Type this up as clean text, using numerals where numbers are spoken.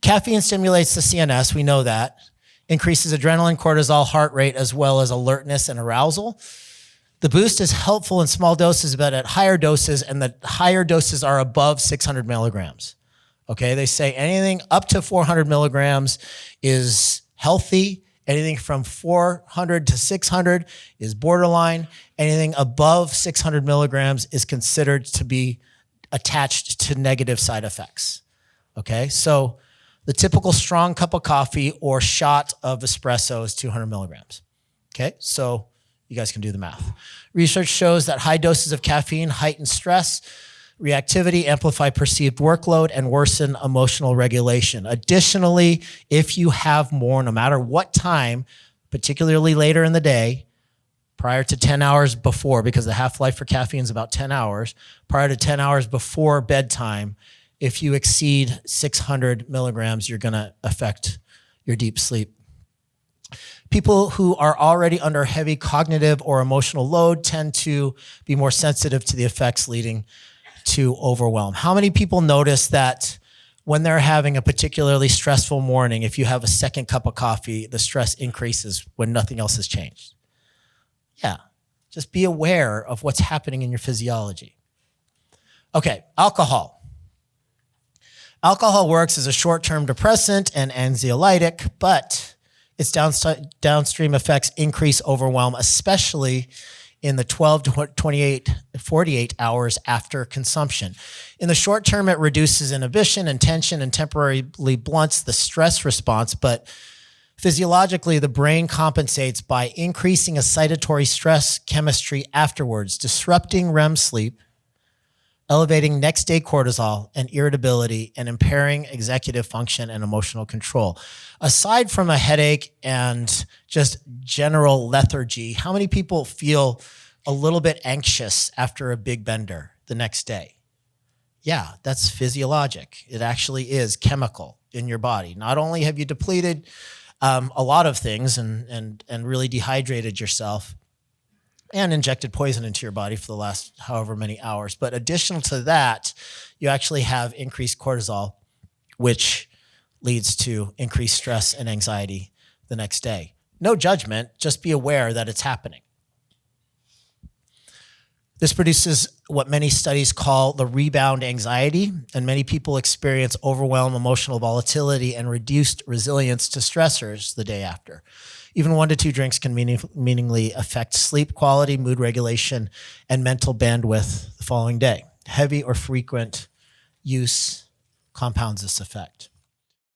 Caffeine stimulates the CNS, we know that. Increases adrenaline, cortisol, heart rate, as well as alertness and arousal. The boost is helpful in small doses, but at higher doses, and the higher doses are above 600 milligrams. Okay, they say anything up to 400 milligrams is healthy. Anything from 400 to 600 is borderline. Anything above 600 milligrams is considered to be attached to negative side effects. Okay, so the typical strong cup of coffee or shot of espresso is 200 milligrams. Okay, so you guys can do the math. Research shows that high doses of caffeine heighten stress, reactivity, amplify perceived workload, and worsen emotional regulation. Additionally, if you have more, no matter what time, particularly later in the day, prior to 10 hours before, because the half-life for caffeine is about 10 hours, prior to 10 hours before bedtime, if you exceed 600 milligrams, you're gonna affect your deep sleep. People who are already under heavy cognitive or emotional load tend to be more sensitive to the effects leading to overwhelm. How many people notice that when they're having a particularly stressful morning, if you have a second cup of coffee, the stress increases when nothing else has changed? Yeah, just be aware of what's happening in your physiology. Okay, alcohol. Alcohol works as a short-term depressant and anxiolytic, but its downstream effects increase overwhelm, especially in the 12 to 48 hours after consumption. In the short term, it reduces inhibition and tension and temporarily blunts the stress response, but physiologically, the brain compensates by increasing excitatory stress chemistry afterwards, disrupting REM sleep, elevating next day cortisol and irritability, and impairing executive function and emotional control. Aside from a headache and just general lethargy, how many people feel a little bit anxious after a big bender the next day? Yeah, that's physiologic. It actually is chemical in your body. Not only have you depleted a lot of things and really dehydrated yourself, and injected poison into your body for the last however many hours. But additional to that, you actually have increased cortisol, which leads to increased stress and anxiety the next day. No judgment, just be aware that it's happening. This produces what many studies call the rebound anxiety, and many people experience overwhelm, emotional volatility, and reduced resilience to stressors the day after. Even 1 to 2 drinks can meaningfully affect sleep quality, mood regulation, and mental bandwidth the following day. Heavy or frequent use compounds this effect.